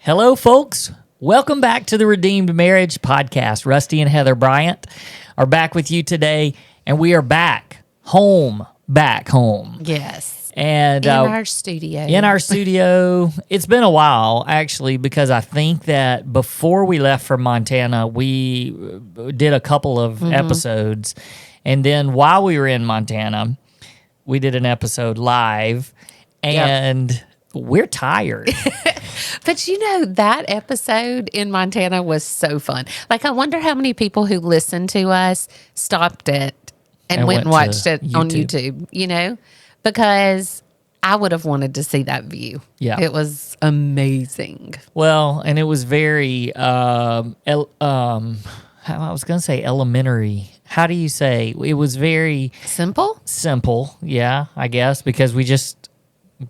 Hello, folks. Welcome back to the Redeemed Marriage Podcast. Rusty and Heather Bryant are back with you today, and we are back home. Yes. And in our studio. It's been a while, actually, because I think that before we left for Montana, we did a couple of episodes. And then while we were in Montana, we did an episode live, and we're tired. But that episode in Montana was so fun. Like, I wonder how many people who listened to us stopped it and went and watched it on YouTube, because I would have wanted to see that view. Yeah. It was amazing. Well, and it was very, I was going to say elementary. How do you say? It was very... Simple, yeah, I guess, because we just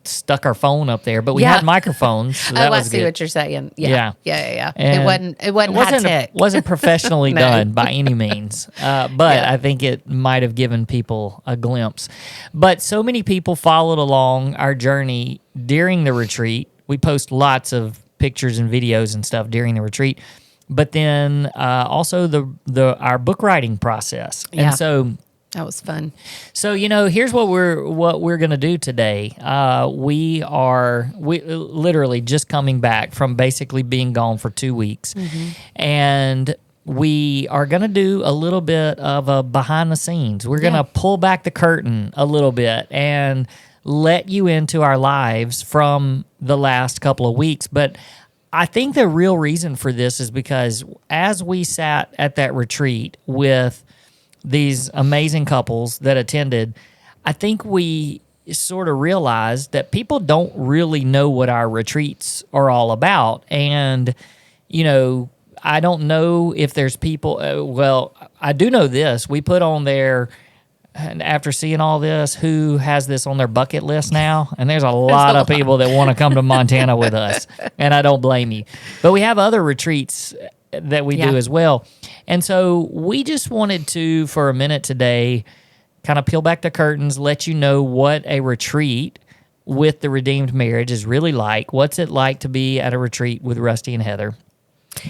stuck our phone up there, but we had microphones. So that was I see good. what you're saying. Yeah. It wasn't high tech. Wasn't professionally done by any means, but I think it might have given people a glimpse. But so many people followed along our journey during the retreat. We post lots of pictures and videos and stuff during the retreat, but then also our book writing process. Yeah. And so that was fun. So, here's what we're going to do today. We literally just coming back from basically being gone for 2 weeks. And we are going to do a little bit of a behind the scenes. We're going to pull back the curtain a little bit and let you into our lives from the last couple of weeks. But I think the real reason for this is because as we sat at that retreat with these amazing couples that attended, I think we sort of realized that people don't really know what our retreats are all about. And, I don't know if there's people, I do know this. We put on there, and after seeing all this, who has this on their bucket list now? And there's a lot of people that want to come to Montana with us, and I don't blame you. But we have other retreats that we do as well. And so we just wanted to, for a minute today, kind of peel back the curtains, let you know what a retreat with the Redeemed Marriage is really like. What's it like to be at a retreat with Rusty and Heather?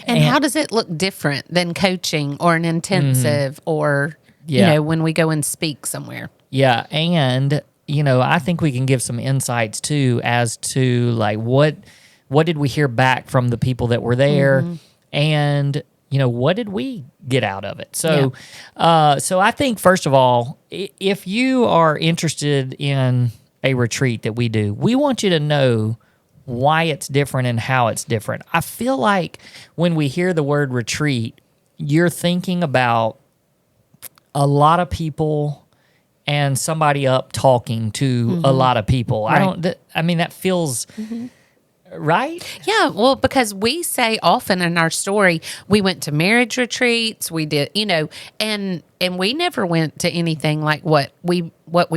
And how does it look different than coaching or an intensive or, when we go and speak somewhere? Yeah. And, I think we can give some insights too as to like what did we hear back from the people that were there? And, what did we get out of it? So, so I think, first of all, if you are interested in a retreat that we do, we want you to know why it's different and how it's different. I feel like when we hear the word retreat, you're thinking about a lot of people and somebody up talking to a lot of people. Right. That feels... Right? Yeah, well, because we say often in our story, we went to marriage retreats, we did, and we never went to anything like what we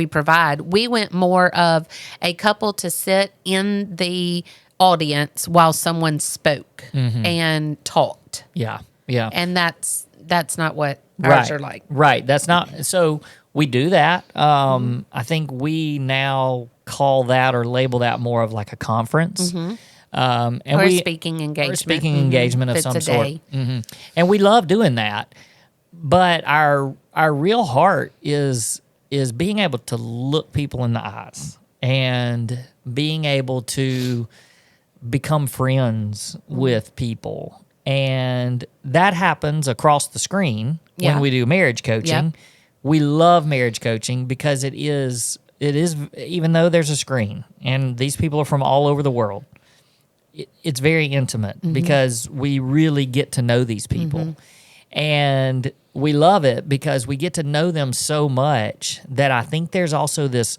provide. We went more of a couple to sit in the audience while someone spoke and talked. Yeah. And that's not what ours are like. Right. That's not. So we do that. I think we now call that or label that more of like a conference. And or speaking engagement. Or speaking engagement of some sort. And we love doing that. But our real heart is being able to look people in the eyes and being able to become friends with people. And that happens across the screen when we do marriage coaching. We love marriage coaching because it is, even though there's a screen and these people are from all over the world, it's very intimate because we really get to know these people. And we love it because we get to know them so much that I think there's also this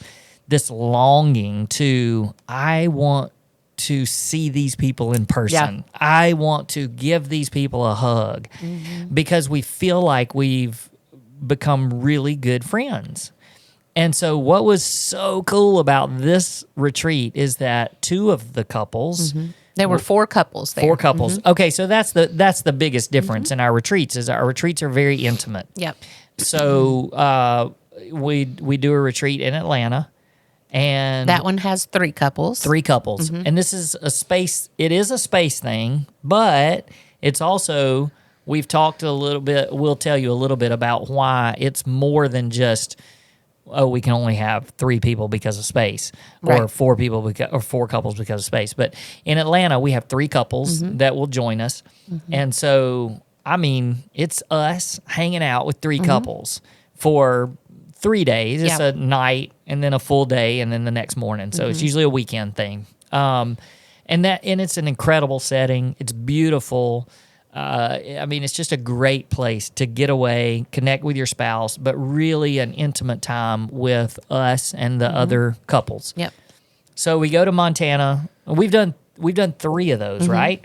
longing to, I want to see these people in person. I want to give these people a hug because we feel like we've become really good friends. And so what was so cool about this retreat is that two of the couples... There were 4 couples there. 4 couples. Okay, so that's the biggest difference in our retreats is our retreats are very intimate. Yep. So we do a retreat in Atlanta, And That one has 3 couples. 3 couples. And this is a space, it is a space thing, but it's also, we've talked a little bit, we'll tell you a little bit about why it's more than just, oh, we can only have 3 people because of space, or Right. 4 people or 4 couples because of space. But in Atlanta, we have 3 couples that will join us. And so, I mean, it's us hanging out with 3 couples for 3 days. It's Yeah. a night and then a full day and then the next morning. So it's usually a weekend thing. And it's an incredible setting. It's beautiful. I mean, it's just a great place to get away, connect with your spouse, but really an intimate time with us and the other couples. Yep. So we go to Montana. We've done 3 of those, right?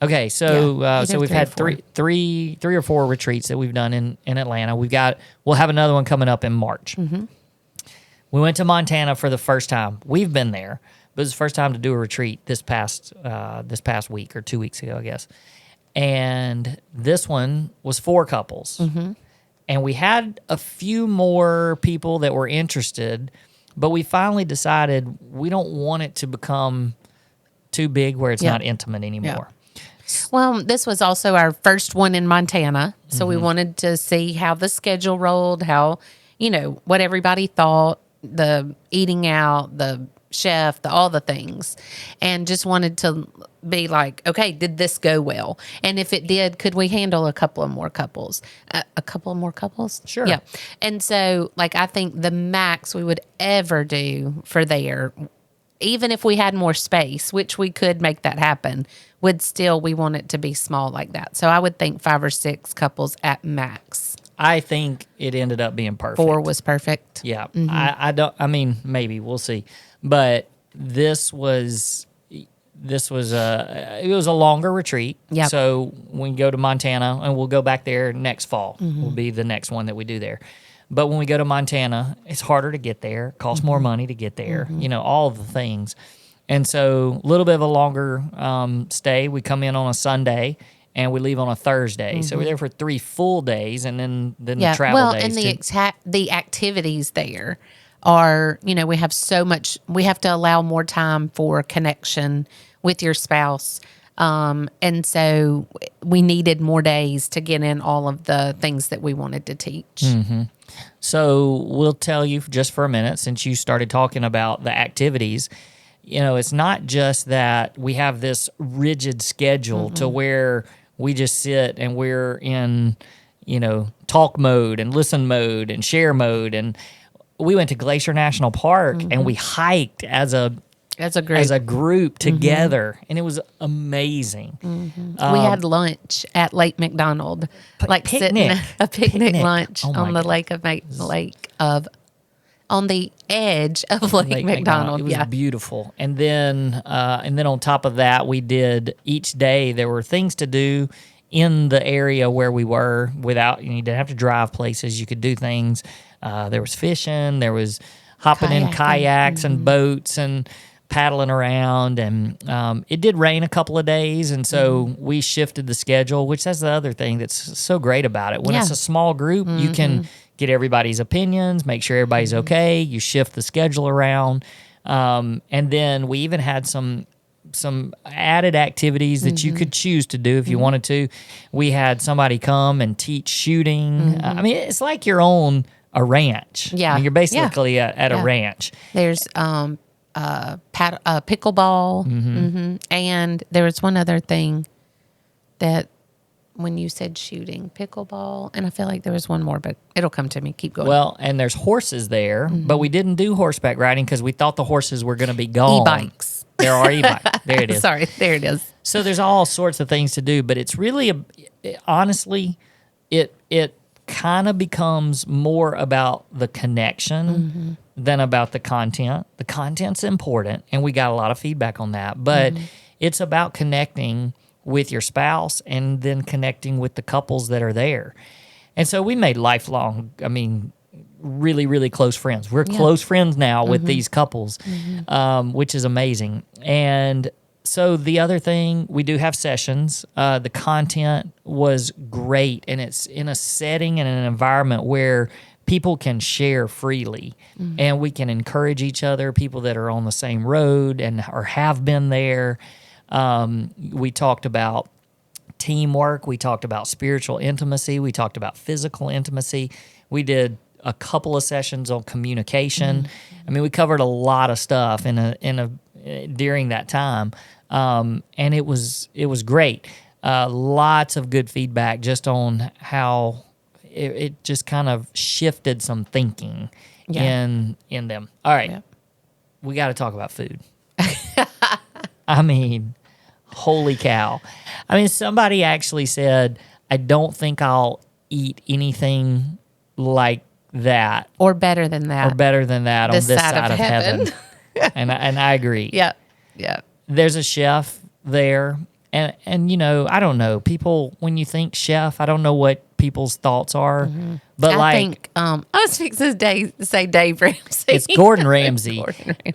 Okay, so Yeah, so either we've 3 or had 4. three or 4 retreats that we've done in Atlanta. We'll have another one coming up in March. We went to Montana for the first time. We've been there, but it was the first time to do a retreat this past week or 2 weeks ago, I guess. And this one was 4 couples. And we had a few more people that were interested, but we finally decided we don't want it to become too big where it's Yeah. not intimate anymore. Well, this was also our first one in Montana. So we wanted to see how the schedule rolled, how, what everybody thought, the eating out, the chef, all the things. And just wanted to be like, okay, did this go well? And if it did, could we handle a couple of more couples? A couple of more couples? Sure. Yeah. And so, I think the max we would ever do for there, even if we had more space, which we could make that happen, we want it to be small like that. So I would think 5 or 6 couples at max. I think it ended up being perfect. 4 was perfect. Yeah. I mean, maybe we'll see. But it was a longer retreat. Yep. So we go to Montana and we'll go back there next fall. Will be the next one that we do there. But when we go to Montana, it's harder to get there, costs more money to get there, all of the things. And so a little bit of a longer stay. We come in on a Sunday and we leave on a Thursday. So we're there for 3 full days and then the travel days. And the activities there are, we have so much, we have to allow more time for connection with your spouse. And so we needed more days to get in all of the things that we wanted to teach. So we'll tell you just for a minute, since you started talking about the activities, it's not just that we have this rigid schedule to where we just sit and we're in, talk mode and listen mode and share mode. And we went to Glacier National Park and we hiked as a group together, and it was amazing. We had lunch at Lake McDonald, sitting a picnic lunch on the on the edge of Lake McDonald. It was beautiful. And then on top of that, we did each day. There were things to do in the area where we were without you didn't have to drive places. You could do things. There was fishing. There was hopping in kayaks and boats and paddling around, and it did rain a couple of days, and so we shifted the schedule, which that's the other thing that's so great about it. When it's a small group, you can get everybody's opinions, make sure everybody's okay. You shift the schedule around, and then we even had some added activities that you could choose to do if you wanted to. We had somebody come and teach shooting. I mean, it's like you're on a ranch. Yeah. I mean, you're basically at a ranch. There's pickleball, and there was one other thing that when you said shooting, pickleball, and I feel like there was one more, but it'll come to me. Keep going. Well, and there's horses there, but we didn't do horseback riding because we thought the horses were going to be gone. E-bikes. There are e-bikes. There it is. Sorry, there it is. So there's all sorts of things to do, but it's really, honestly, it kind of becomes more about the connection than about the content. The content's important, and we got a lot of feedback on that, but it's about connecting with your spouse and then connecting with the couples that are there. And so we made lifelong, really, really close friends. We're close friends now with these couples, which is amazing. And so the other thing, we do have sessions. The content was great, and it's in a setting and an environment where people can share freely, and we can encourage each other, people that are on the same road and or have been there. We talked about teamwork. We talked about spiritual intimacy. We talked about physical intimacy. We did a couple of sessions on communication. I mean, we covered a lot of stuff during that time, and it was great. Lots of good feedback just on how it just kind of shifted some thinking in them. All right, we got to talk about food. I mean, holy cow! I mean, somebody actually said, "I don't think I'll eat anything like that, or better than that, on this side of heaven." and I agree. Yeah. There's a chef there, and I don't know, people, when you think chef, I don't know what people's thoughts are, but I think I was fixing to say Dave Ramsey. It's Gordon Ramsay,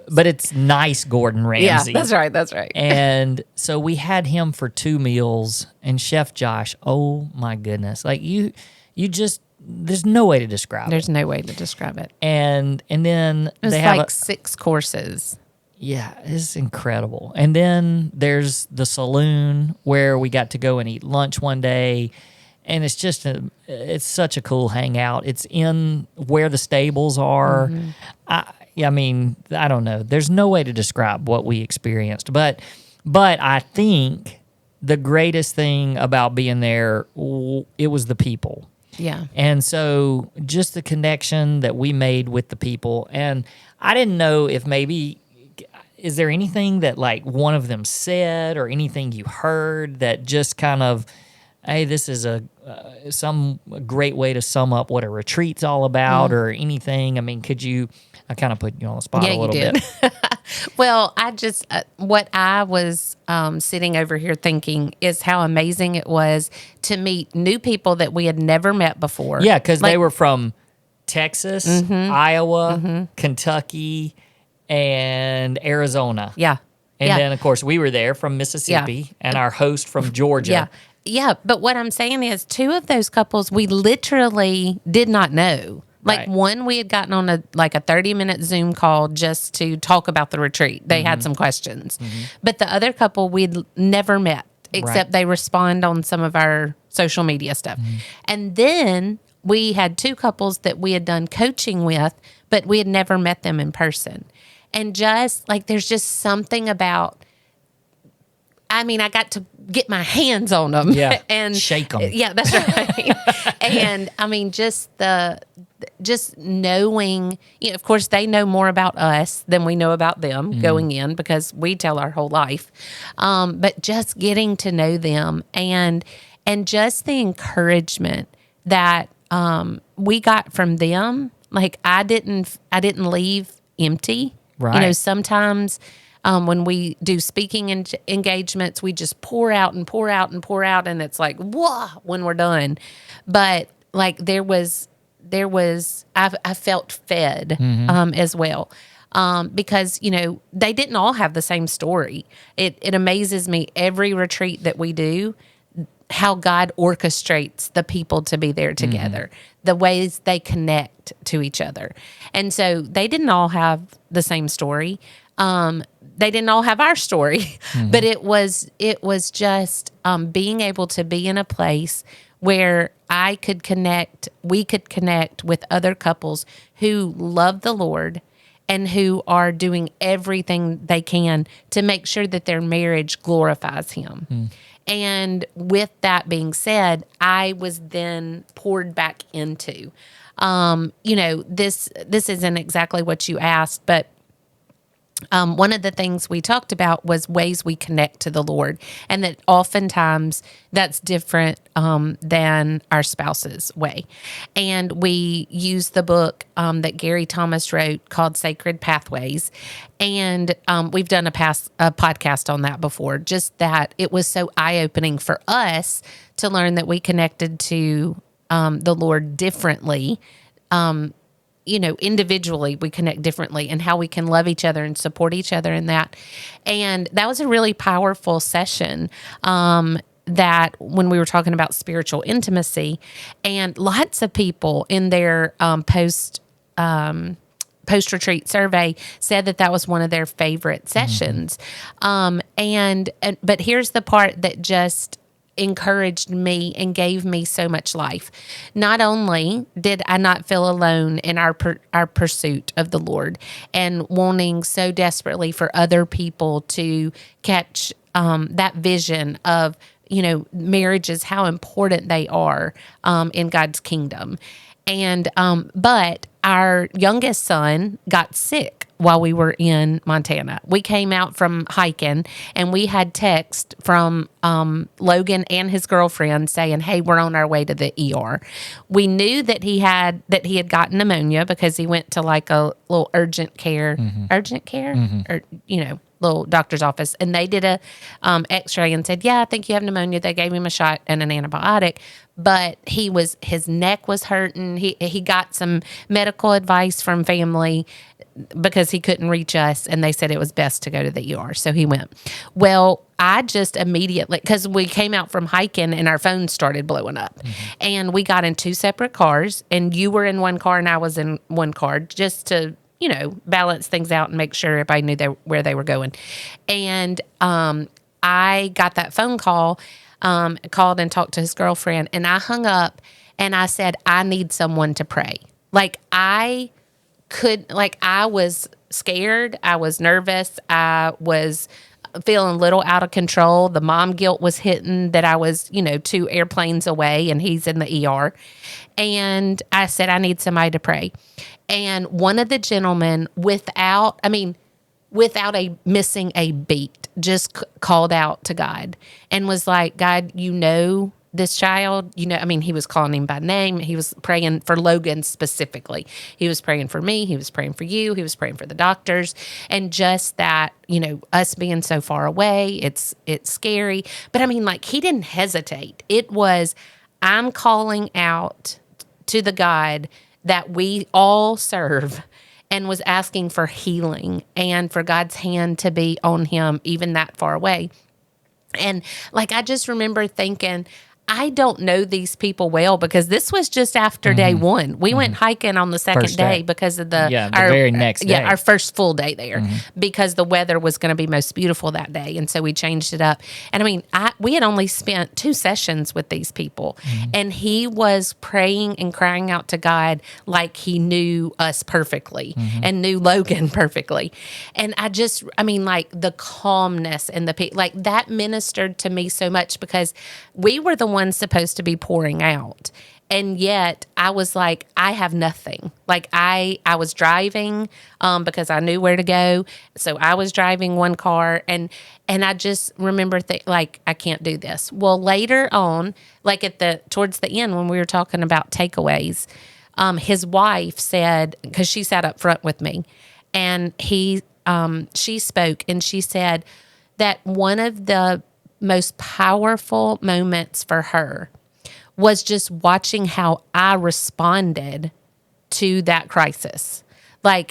but it's nice Gordon Ramsay. Yeah, that's right. And so we had him for 2 meals, and Chef Josh, oh my goodness, like you just, there's no way to describe it. There's no way to describe it. And then it was they have like 6 courses. Yeah, it's incredible. And then there's the saloon where we got to go and eat lunch one day. And it's just it's such a cool hangout. It's in where the stables are. I mean, I don't know. There's no way to describe what we experienced. But I think the greatest thing about being there, it was the people. Yeah. And so just the connection that we made with the people. And I didn't know if maybe, is there anything that like one of them said or anything you heard that just kind of, hey, this is some great way to sum up what a retreat's all about, or anything? I mean, I kind of put you on the spot a little bit. Well, I just, what I was sitting over here thinking is how amazing it was to meet new people that we had never met before. Yeah, because they were from Texas, Iowa, Kentucky, and Arizona. Yeah. And then, of course, we were there from Mississippi, and our host from Georgia. Yeah, but what I'm saying is 2 of those couples we literally did not know. Like one, we had gotten on a 30-minute Zoom call just to talk about the retreat. They had some questions. But the other couple we'd never met, except they respond on some of our social media stuff. And then we had 2 couples that we had done coaching with, but we had never met them in person. And just like, there's just something about, I mean, I got to get my hands on them. Yeah, and shake them. Yeah, that's right. And I mean, just knowing, of course, they know more about us than we know about them going in, because we tell our whole life. But just getting to know them and just the encouragement that we got from them. Like I didn't leave empty. Right. Sometimes when we do speaking engagements, we just pour out and pour out and pour out, and it's like, whoa, when we're done. But like there was I felt fed as well. Because, they didn't all have the same story. It amazes me every retreat that we do, how God orchestrates the people to be there together, the ways they connect to each other. And so they didn't all have the same story. They didn't all have our story, but it was just being able to be in a place where we could connect with other couples who love the Lord and who are doing everything they can to make sure that their marriage glorifies Him. And with that being said, I was then poured back into. This isn't exactly what you asked, but one of the things we talked about was ways we connect to the Lord, and that oftentimes that's different than our spouse's way. And we use the book that Gary Thomas wrote called Sacred Pathways, and we've done a podcast on that before, just that it was so eye-opening for us to learn that we connected to the Lord differently. Individually, we connect differently, and how we can love each other and support each other in that. And that was a really powerful session. that when we were talking about spiritual intimacy, and lots of people in their post retreat survey said that was one of their favorite sessions. But here's the part that just encouraged me and gave me so much life. Not only did I not feel alone in our pursuit of the Lord and wanting so desperately for other people to catch that vision of, marriages, how important they are in God's kingdom. And but our youngest son got sick while we were in Montana. We came out from hiking, and we had text from Logan and his girlfriend saying, "Hey, we're on our way to the ER." We knew that he had gotten pneumonia because he went to like a little urgent care, or little doctor's office, and they did a x-ray and said, "Yeah, I think you have pneumonia." They gave him a shot and an antibiotic, but his neck was hurting. He got some medical advice from family because he couldn't reach us, and they said it was best to go to the ER. So he went. Well, I just immediately, because we came out from hiking and our phones started blowing up, and we got in two separate cars, and you were in one car and I was in one car, just to balance things out and make sure everybody knew where they were going. And I got that phone call, called and talked to his girlfriend, and I hung up and I said, "I need someone to pray." I was scared. I was nervous. I was feeling a little out of control. The mom guilt was hitting that I was, 2 airplanes away and he's in the ER. And I said, "I need somebody to pray." And one of the gentlemen, without missing a beat, just called out to God and was like, "God, this child, he was calling him by name. He was praying for Logan specifically. He was praying for me. He was praying for you. He was praying for the doctors. And just that, us being so far away, it's scary." But he didn't hesitate. It was, I'm calling out to the God that we all serve, and was asking for healing and for God's hand to be on him even that far away. And I just remember thinking, I don't know these people well, because this was just after day one. We went hiking on the second day because of the very next day. Our first full day there, because the weather was going to be most beautiful that day, and so we changed it up. And we had only spent 2 sessions with these people, and he was praying and crying out to God like he knew us perfectly and knew Logan perfectly. And the calmness and that ministered to me so much, because we were the ones supposed to be pouring out, and yet I was like, I have nothing. I was driving because I knew where to go, so I was driving one car, and I just remember I can't do this. Well, later on, towards the end when we were talking about takeaways, his wife said, because she sat up front with me, and she spoke, and she said that one of the most powerful moments for her was just watching how I responded to that crisis. When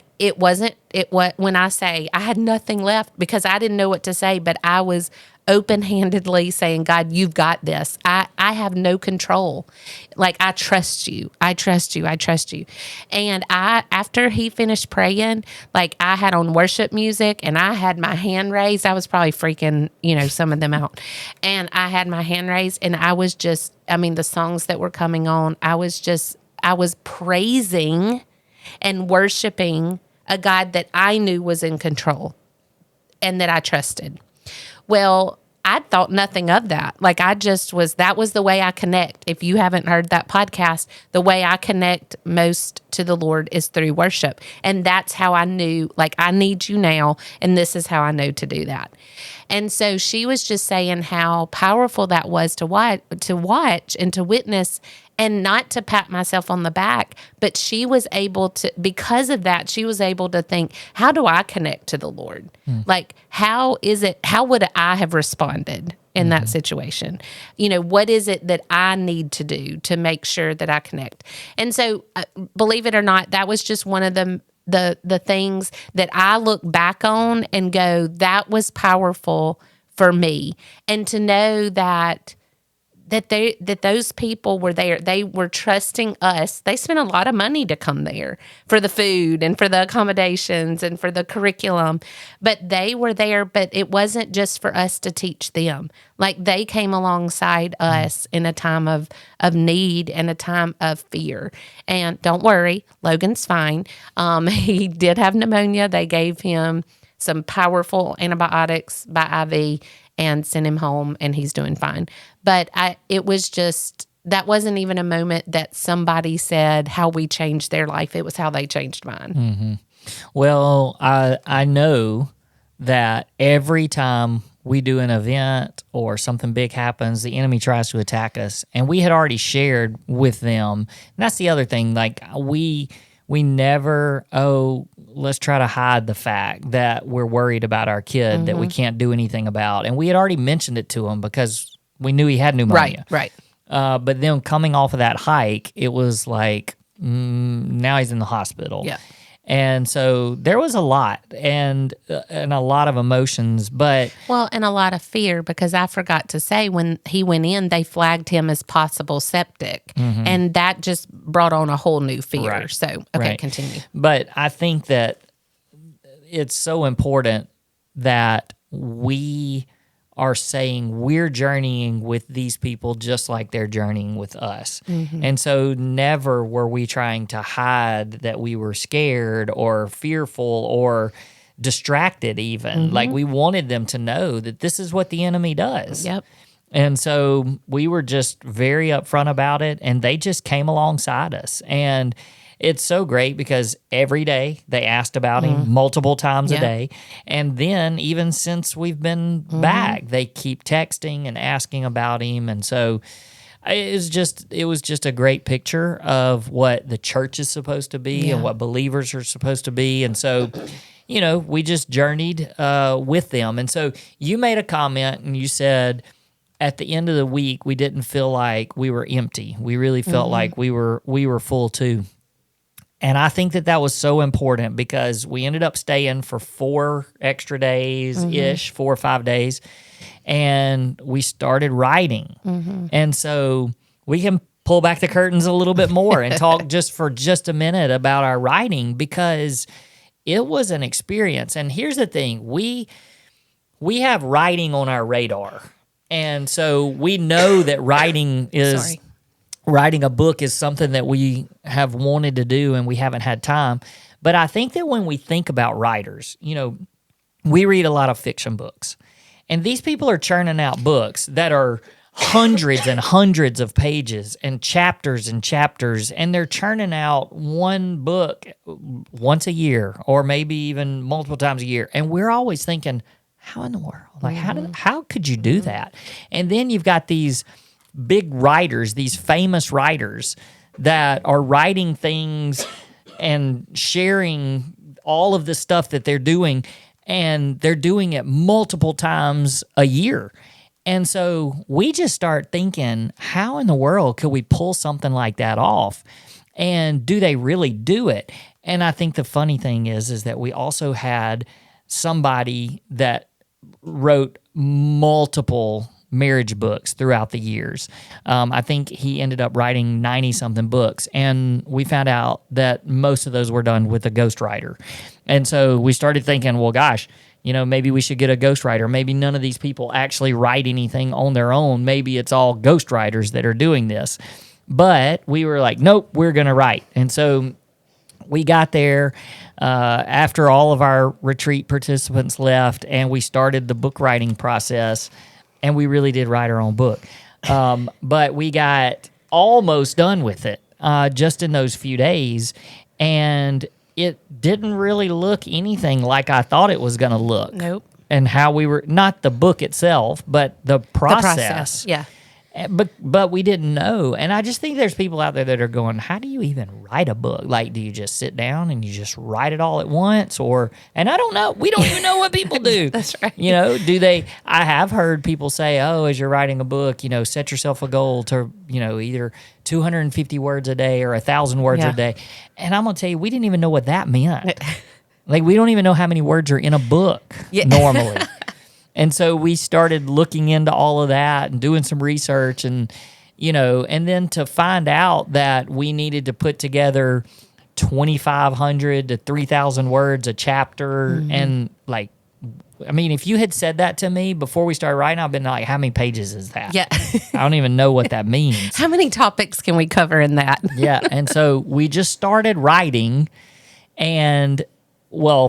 I say I had nothing left because I didn't know what to say, but I was open-handedly saying, "God, you've got this. I have no control. I trust you. I trust you. I trust you." And after he finished praying, I had on worship music and I had my hand raised. I was probably freaking, some of them out. And I had my hand raised, and I was just, the songs that were coming on, I was praising and worshiping a God that I knew was in control and that I trusted. Well, I thought nothing of that. That was the way I connect. If you haven't heard that podcast, the way I connect most to the Lord is through worship. And that's how I knew, I need you now, and this is how I know to do that. And so she was just saying how powerful that was to watch and to witness, and not to pat myself on the back, but she was able to, because of that, she was able to think, how do I connect to the Lord? How would I have responded in that situation? What is it that I need to do to make sure that I connect? And so, believe it or not, that was just one of the things that I look back on and go, that was powerful for me, and to know that those people were there. They were trusting us. They spent a lot of money to come there for the food and for the accommodations and for the curriculum, but they were there. But it wasn't just for us to teach them. Like, they came alongside us in a time of need and a time of fear. And don't worry, Logan's fine. He did have pneumonia. They gave him some powerful antibiotics by IV and sent him home, and he's doing fine. But it was just, that wasn't even a moment that somebody said how we changed their life. It was how they changed mine. Mm-hmm. Well, I know that every time we do an event or something big happens, the enemy tries to attack us. And we had already shared with them. And that's the other thing. Like, we never, let's try to hide the fact that we're worried about our kid that we can't do anything about. And we had already mentioned it to him because we knew he had pneumonia. Right. But then coming off of that hike, it was like, now he's in the hospital. Yeah. And so there was a lot and a lot of emotions, but... Well, and a lot of fear, because I forgot to say, when he went in, they flagged him as possible septic. And that just brought on a whole new fear. Right. So, continue. But I think that it's so important that we are saying we're journeying with these people just like they're journeying with us. And so never were we trying to hide that we were scared or fearful or distracted even. Like, we wanted them to know that this is what the enemy does. Yep. And so we were just very upfront about it, and they just came alongside us. And it's so great because every day they asked about him multiple times a day. And then even since we've been back, they keep texting and asking about him. And so it was just a great picture of what the church is supposed to be and what believers are supposed to be. And so, we just journeyed with them. And so you made a comment and you said, at the end of the week, we didn't feel like we were empty. We really felt like we were full too. And I think that was so important because we ended up staying for 4 extra days-ish, 4 or 5 days, and we started writing. And so we can pull back the curtains a little bit more and talk just a minute about our writing, because it was an experience. And here's the thing. We have writing on our radar. And so we know that writing is... Writing a book is something that we have wanted to do and we haven't had time. But I think that when we think about writers, we read a lot of fiction books. And these people are churning out books that are hundreds and hundreds of pages and chapters, and they're churning out one book once a year or maybe even multiple times a year. And we're always thinking, how in the world? Like, how could you do that? And then you've got these big writers, these famous writers that are writing things and sharing all of the stuff that they're doing, and they're doing it multiple times a year. And so we just start thinking, how in the world could we pull something like that off? And do they really do it? And I think the funny thing is that we also had somebody that wrote multiple marriage books throughout the years. I think he ended up writing 90-something books, and we found out that most of those were done with a ghostwriter. And so we started thinking, well, gosh, maybe we should get a ghostwriter. Maybe none of these people actually write anything on their own. Maybe it's all ghostwriters that are doing this. But we were like, nope, we're going to write. And so we got there after all of our retreat participants left, and we started the book writing process. And we really did write our own book. But we got almost done with it just in those few days. And it didn't really look anything like I thought it was going to look. Nope. And how we were, not the book itself, but the process. Yeah. But we didn't know. And I just think there's people out there that are going, how do you even write a book? Like, do you just sit down and you just write it all at once? And I don't know. We don't even know what people do. That's right. Do they? I have heard people say, as you're writing a book, set yourself a goal to, either 250 words a day or 1,000 words a day. And I'm going to tell you, we didn't even know what that meant. Like, we don't even know how many words are in a book normally. And so we started looking into all of that and doing some research and, and then to find out that we needed to put together 2,500 to 3,000 words a chapter. And if you had said that to me before we started writing, I've been like, how many pages is that? Yeah. I don't even know what that means. How many topics can we cover in that? Yeah. And so we just started writing and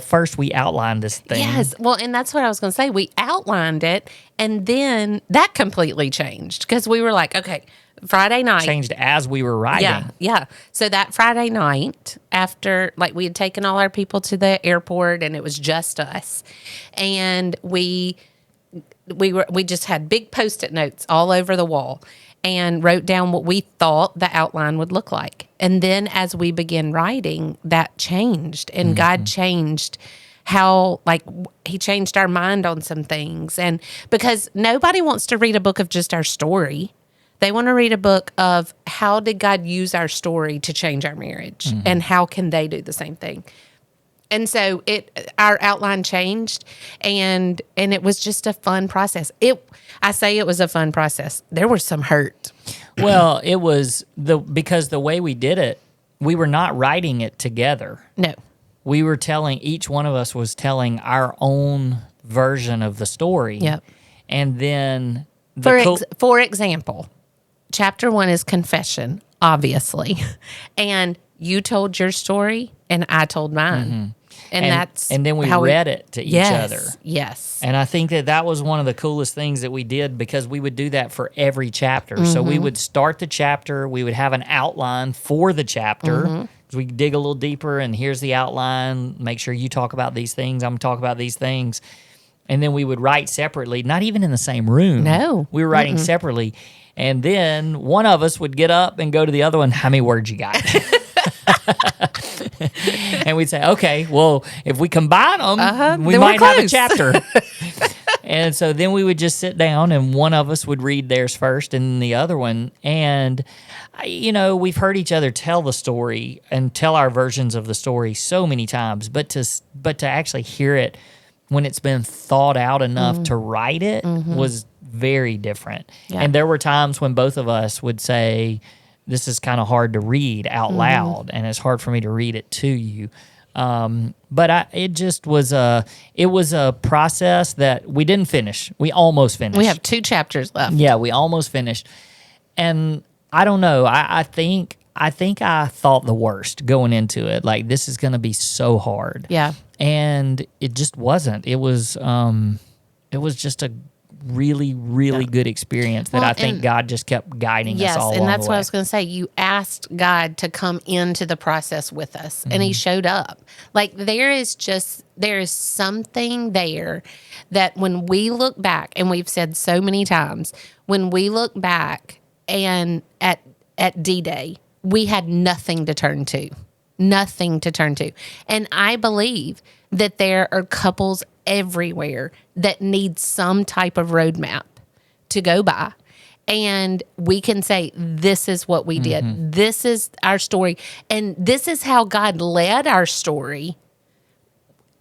first we outlined this thing. Yes. Well, and that's what I was going to say. We outlined it, and then that completely changed because we were like, okay, Friday night. Changed as we were writing. Yeah, yeah. So that Friday night, after, we had taken all our people to the airport, and it was just us, and we just had big Post-it notes all over the wall and wrote down what we thought the outline would look like. And then as we began writing, that changed, and God changed how, he changed our mind on some things. And because nobody wants to read a book of just our story. They want to read a book of how did God use our story to change our marriage, and how can they do the same thing. And so our outline changed, and it was just a fun process. I say it was a fun process. There was some hurt. Well, it was because the way we did it, we were not writing it together. No. We were each one of us was telling our own version of the story. Yep. And then for example, chapter 1 is confession, obviously. And you told your story and I told mine. And then we read it to each other. Yes. And I think that was one of the coolest things that we did, because we would do that for every chapter. So we would start the chapter, we would have an outline for the chapter. We dig a little deeper, and here's the outline. Make sure you talk about these things, I'm talking about these things. And then we would write separately, not even in the same room. No. We were writing separately. And then one of us would get up and go to the other one, how many words you got? And we'd say, okay, well, if we combine them, we might have a chapter. And so then we would just sit down, and one of us would read theirs first and then the other one. And, we've heard each other tell the story and tell our versions of the story so many times, but to actually hear it when it's been thought out enough to write it was very different. Yeah. And there were times when both of us would say, this is kind of hard to read out loud, and it's hard for me to read it to you. But it just was a process that we didn't finish. We almost finished. We have 2 chapters left. Yeah, we almost finished. And I don't know. I think I thought the worst going into it. Like, this is going to be so hard. Yeah. And it just wasn't. It was just a really, really good experience that I think God just kept guiding us all along the way. Yes, and that's what I was going to say. You asked God to come into the process with us, and He showed up. There is something there that when we look back, and we've said so many times, when we look back and at D-Day, we had nothing to turn to. Nothing to turn to. And I believe that there are couples everywhere that need some type of roadmap to go by. And we can say, this is what we did. This is our story. And this is how God led our story.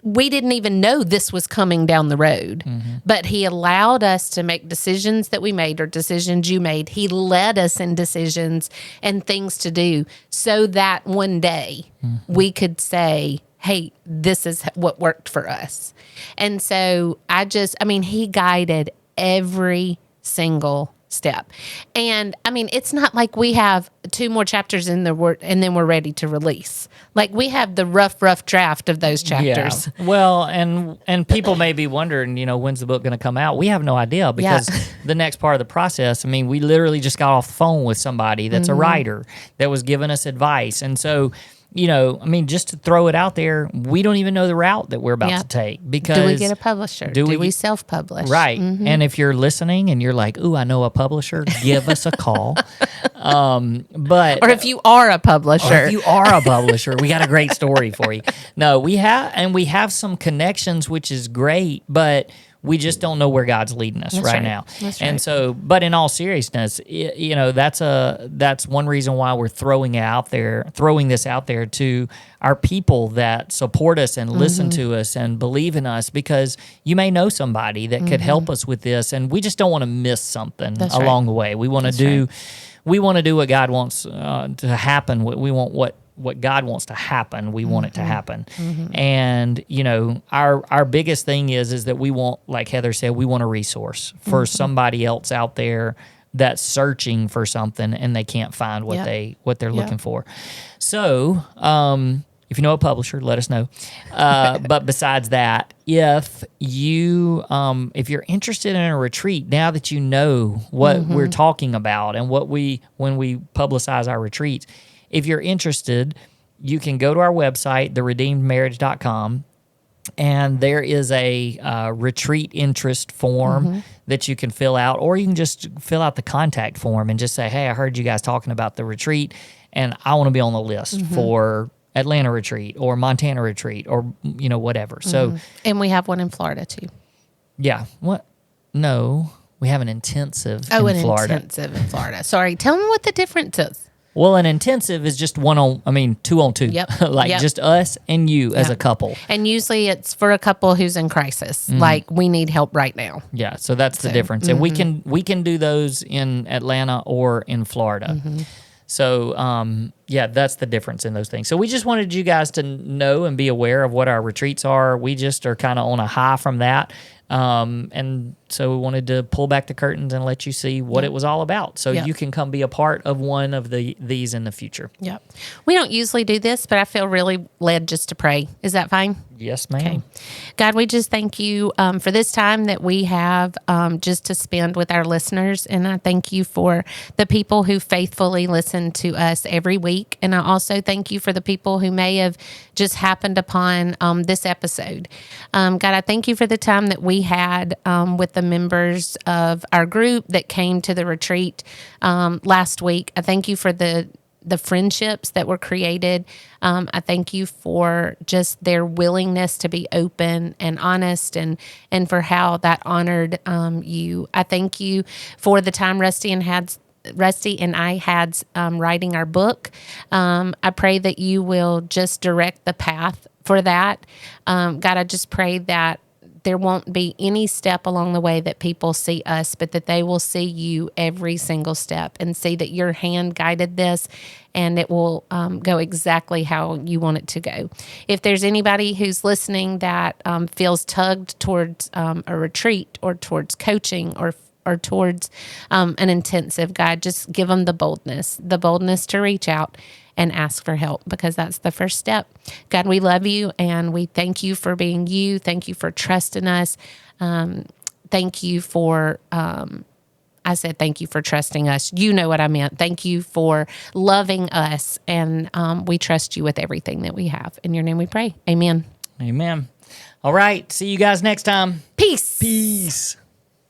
We didn't even know this was coming down the road, but He allowed us to make decisions that we made, or decisions you made. He led us in decisions and things to do, so that one day we could say, hey, this is what worked for us. And so He guided every single step. And it's not like we have 2 more chapters in the word and then we're ready to release. We have the rough draft of those chapters. Yeah. Well, and people may be wondering, when's the book going to come out? We have no idea, because the next part of the process, we literally just got off the phone with somebody that's a writer that was giving us advice. And so, just to throw it out there, we don't even know the route that we're about to take. Because do we get a publisher? Do we self-publish? Right. And if you're listening and you're like, ooh, I know a publisher, give us a call. Or if you are a publisher. We got a great story for you. No, we have some connections, which is great, but We just don't know where God's leading us right now. That's and right. so, but in all seriousness, that's one reason why we're throwing this out there to our people that support us and listen to us and believe in us, because you may know somebody that could help us with this, and we just don't want to miss something along the way. We want to do what God wants to happen. We want what God wants to happen. We want it to happen. And, our biggest thing is that we want, like Heather said, we want a resource for somebody else out there that's searching for something and they can't find what they're looking for. So, if you know a publisher, let us know. But besides that, if you're interested in a retreat, now that you know what we're talking about and when we publicize our retreats, if you're interested, you can go to our website, theredeemedmarriage.com, and there is a retreat interest form that you can fill out, or you can just fill out the contact form and just say, hey, I heard you guys talking about the retreat, and I want to be on the list for Atlanta retreat or Montana retreat or whatever. So, and we have one in Florida too. Yeah. What? No, we have an intensive in Florida. Intensive in Florida. Sorry. Tell me what the difference is. Well, an intensive is just 2 on 2. Yep. Just us and you as a couple. And usually it's for a couple who's in crisis. Like, we need help right now. Yeah, so that's the difference. And we can do those in Atlanta or in Florida. So, that's the difference in those things. So we just wanted you guys to know and be aware of what our retreats are. We just are kind of on a high from that. And so we wanted to pull back the curtains and let you see what it was all about. So you can come be a part of one of these in the future. Yep. We don't usually do this, but I feel really led just to pray. Is that fine? Yes, ma'am. Okay. God, we just thank you for this time that we have just to spend with our listeners. And I thank you for the people who faithfully listen to us every week. And I also thank you for the people who may have just happened upon this episode. God, I thank you for the time that we had with the members of our group that came to the retreat last week. I thank you for the friendships that were created. I thank you for just their willingness to be open and honest, and for how that honored you. I thank you for the time Rusty and I had writing our book. I pray that you will just direct the path for that. God, I just pray that there won't be any step along the way that people see us, but that they will see you every single step and see that your hand guided this, and it will go exactly how you want it to go. If there's anybody who's listening that feels tugged towards a retreat or towards coaching or towards an intensive, God, just give them the boldness to reach out and ask for help, because that's the first step. God, we love you, and we thank you for being you. Thank you for trusting us. Thank you for, I said thank you for trusting us. You know what I meant. Thank you for loving us, and we trust you with everything that we have. In your name we pray. Amen. Amen. All right. See you guys next time. Peace. Peace.